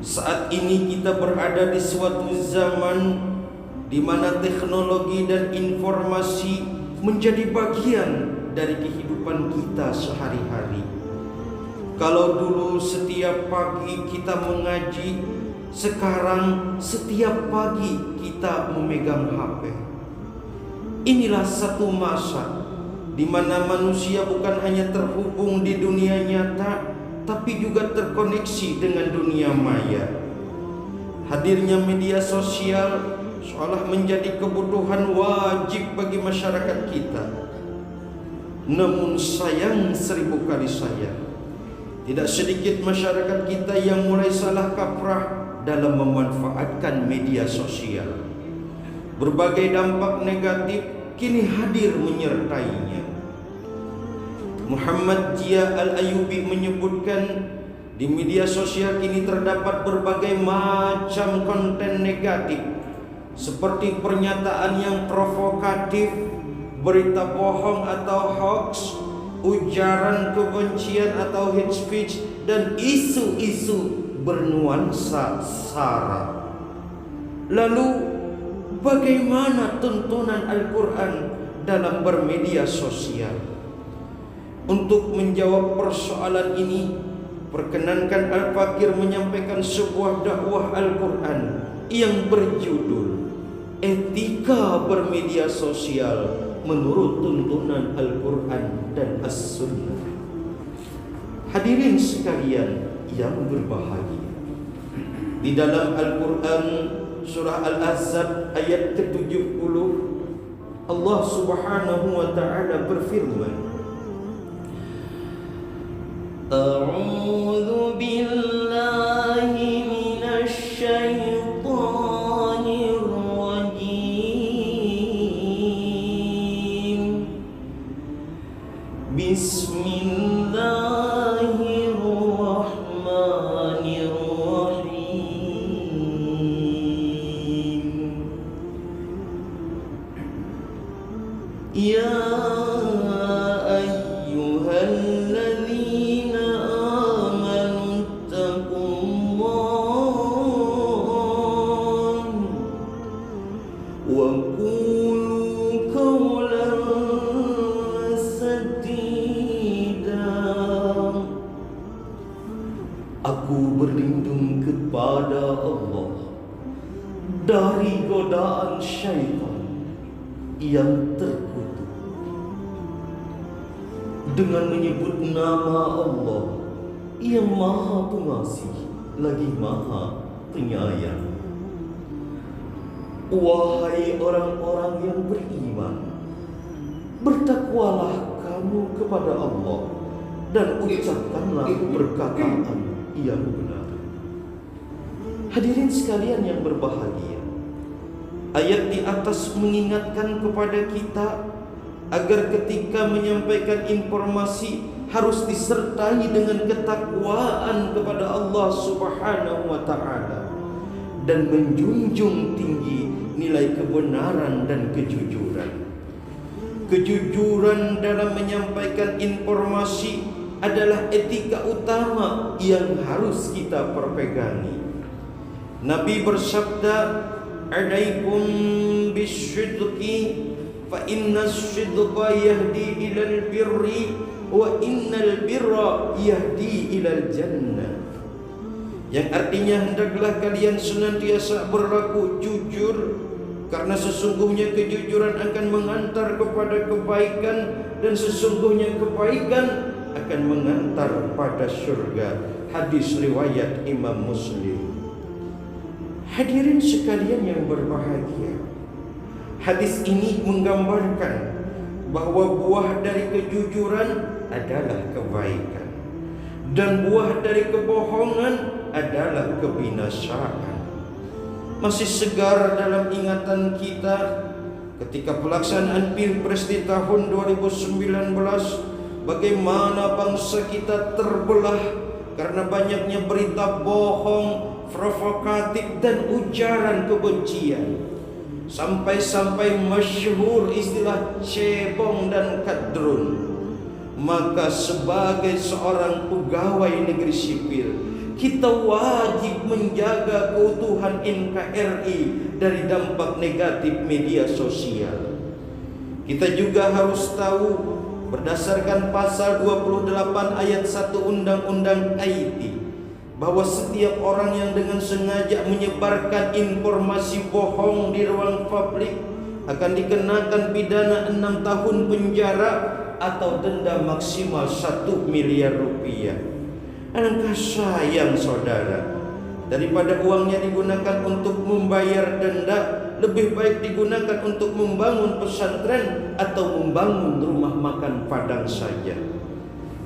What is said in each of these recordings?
Saat ini kita berada di suatu zaman di mana teknologi dan informasi menjadi bagian dari kehidupan kita sehari-hari. Kalau dulu setiap pagi kita mengaji, sekarang setiap pagi kita memegang HP. Inilah satu masa di mana manusia bukan hanya terhubung di dunia nyata, tapi juga terkoneksi dengan dunia maya. Hadirnya media sosial seolah menjadi kebutuhan wajib bagi masyarakat kita. Namun sayang 1000 kali sayang, tidak sedikit masyarakat kita yang mulai salah kaprah dalam memanfaatkan media sosial. Berbagai dampak negatif kini hadir menyertainya. Muhammad Jia Al-Ayubi menyebutkan di media sosial kini terdapat berbagai macam konten negatif seperti pernyataan yang provokatif, berita bohong atau hoax, ujaran kebencian atau hate speech, dan isu-isu bernuansa sara. Lalu bagaimana tuntunan Al-Quran dalam bermedia sosial? Untuk menjawab persoalan ini, perkenankan Al-Fakir menyampaikan sebuah dakwah Al-Quran yang berjudul Etika Bermedia Sosial Menurut Tuntunan Al-Quran dan As-Sunnah. Hadirin sekalian yang berbahagia, di dalam Al-Quran surah Al-Ahzab ayat ke-70, Allah Subhanahu wa ta'ala berfirman, A'udzu billahi minasy syaithanir rajim. Bismillahirrahmanirrahim. Ya Aku berlindung kepada Allah dari godaan syaitan yang terkutuk. Dengan menyebut nama Allah yang Maha Pengasih lagi Maha Penyayang. Wahai orang-orang yang beriman, bertakwalah kamu kepada Allah dan ucapkanlah perkataan yang benar. Hadirin sekalian yang berbahagia, ayat di atas mengingatkan kepada kita agar ketika menyampaikan informasi harus disertai dengan ketakwaan kepada Allah Subhanahu wa ta'ala dan menjunjung tinggi nilai kebenaran dan kejujuran. Kejujuran dalam menyampaikan informasi adalah etika utama yang harus kita perpegangi. Nabi bersabda, "Alaikum bisyidqi fa inna syidqa yahdi ilal birri wa innal birra yahdi ilal jannah." Yang artinya hendaklah kalian senantiasa berlaku jujur, karena sesungguhnya kejujuran akan mengantar kepada kebaikan dan sesungguhnya kebaikan akan mengantar pada surga. Hadis riwayat Imam Muslim. Hadirin sekalian yang berbahagia, hadis ini menggambarkan bahwa buah dari kejujuran adalah kebaikan dan buah dari kebohongan adalah kebinasaan. Masih segar dalam ingatan kita ketika pelaksanaan Pilpres di tahun 2019, bagaimana bangsa kita terbelah karena banyaknya berita bohong, provokatif dan ujaran kebencian. Sampai-sampai masyhur istilah cebong dan kadrun. Maka sebagai seorang pegawai negeri sipil, Kita wajib menjaga keutuhan NKRI dari dampak negatif media sosial. Kita juga harus tahu berdasarkan pasal 28 ayat 1 Undang-Undang IT bahwa setiap orang yang dengan sengaja menyebarkan informasi bohong di ruang publik akan dikenakan pidana 6 tahun penjara atau denda maksimal 1 miliar rupiah. Alangkah sayang saudara, daripada uangnya digunakan untuk membayar denda, lebih baik digunakan untuk membangun pesantren atau membangun rumah makan Padang saja.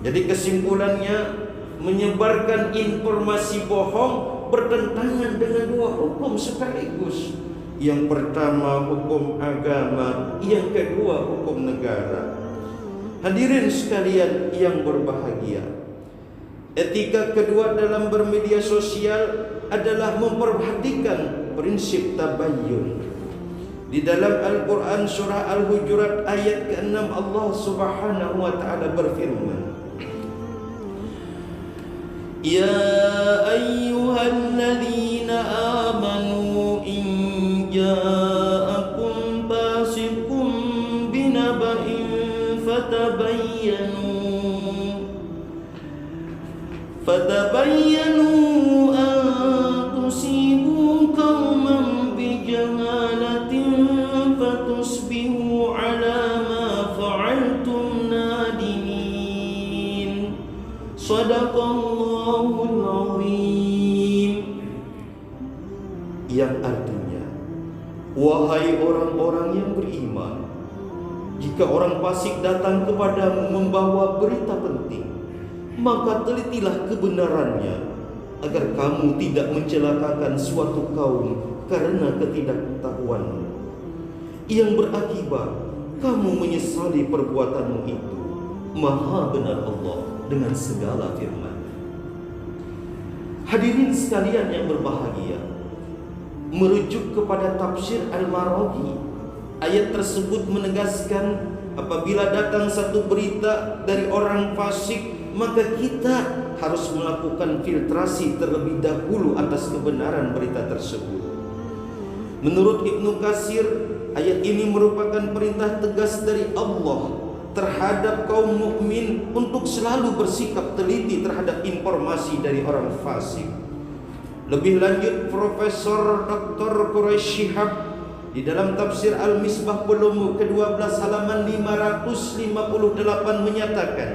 Jadi kesimpulannya, menyebarkan informasi bohong bertentangan dengan 2 hukum sekaligus. Yang pertama hukum agama, yang kedua hukum negara. Hadirin sekalian yang berbahagia, etika kedua dalam bermedia sosial adalah memperhatikan prinsip tabayyun. Di dalam Al-Quran surah Al-Hujurat ayat ke-6 Allah Subhanahu wa ta'ala berfirman, Ya ayyuhalladzina amanu in ja'akum fasiqun binaba'in fatabayyanu an tusibu qauman bijahalatin fatusbihu ala ma fa'altum nadimin. Shadaqallahul azim. Yang artinya, wahai orang-orang yang beriman, jika orang fasik datang kepadamu membawa berita penting, maka telitilah kebenarannya, agar kamu tidak mencelakakan suatu kaum karena ketidaktahuanmu, yang berakibat kamu menyesali perbuatanmu itu. Maha benar Allah dengan segala firman. Hadirin sekalian yang berbahagia, merujuk kepada tafsir Al-Maraghi, ayat tersebut menegaskan apabila datang satu berita dari orang fasik, maka kita harus melakukan filtrasi terlebih dahulu atas kebenaran berita tersebut. Menurut Ibnu Katsir, ayat ini merupakan perintah tegas dari Allah terhadap kaum mukmin untuk selalu bersikap teliti terhadap informasi dari orang fasik. Lebih lanjut, Profesor Dr. Quraish Shihab di dalam tafsir Al-Misbah volume ke-12 halaman 558 menyatakan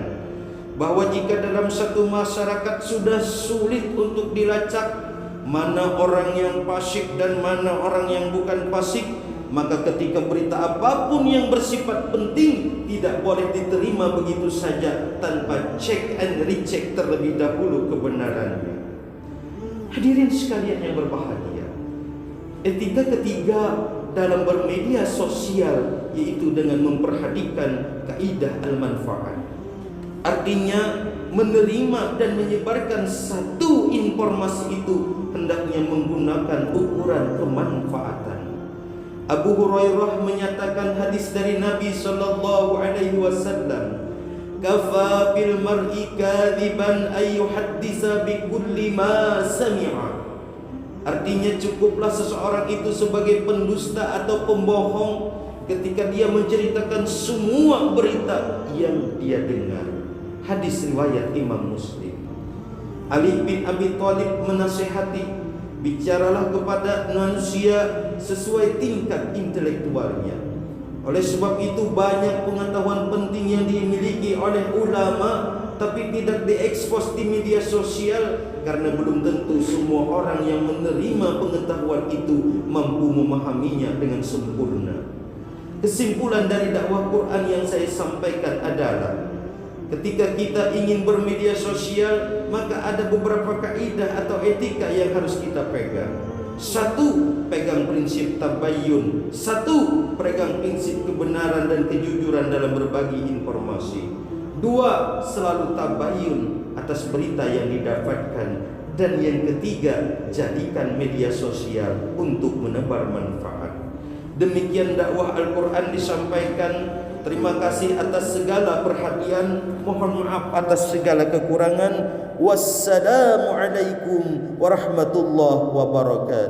bahwa jika dalam satu masyarakat sudah sulit untuk dilacak mana orang yang fasik dan mana orang yang bukan fasik, maka ketika berita apapun yang bersifat penting tidak boleh diterima begitu saja tanpa check and recheck terlebih dahulu kebenarannya. Hadirin sekalian yang berbahagia, etika ketiga dalam bermedia sosial yaitu dengan memperhatikan kaidah al-manfaat. Artinya menerima dan menyebarkan satu informasi itu hendaknya menggunakan ukuran kemanfaatan. Abu Hurairah menyatakan hadis dari Nabi sallallahu alaihi wasallam, "Kafa bil mar'i kadziban ay yuhaddisa bi kulli ma sami'a." Artinya cukuplah seseorang itu sebagai pendusta atau pembohong ketika dia menceritakan semua berita yang dia dengar. Hadis riwayat Imam Muslim. Ali bin Abi Thalib menasihati, bicaralah kepada manusia sesuai tingkat intelektualnya. Oleh sebab itu banyak pengetahuan penting yang dimiliki oleh ulama tapi tidak diekspos di media sosial karena belum tentu semua orang yang menerima pengetahuan itu mampu memahaminya dengan sempurna. Kesimpulan dari dakwah Quran yang saya sampaikan adalah, ketika kita ingin bermedia sosial, maka ada beberapa kaidah atau etika yang harus kita pegang. 1. Pegang prinsip tabayyun. 1. Pegang prinsip kebenaran dan kejujuran dalam berbagi informasi. 2. Selalu tabayyun atas berita yang didapatkan. Dan yang ketiga, jadikan media sosial untuk menebar manfaat. Demikian dakwah Al-Quran disampaikan. Terima kasih atas segala perhatian. Mohon maaf atas segala kekurangan. Wassalamu alaikum warahmatullahi wabarakatuh.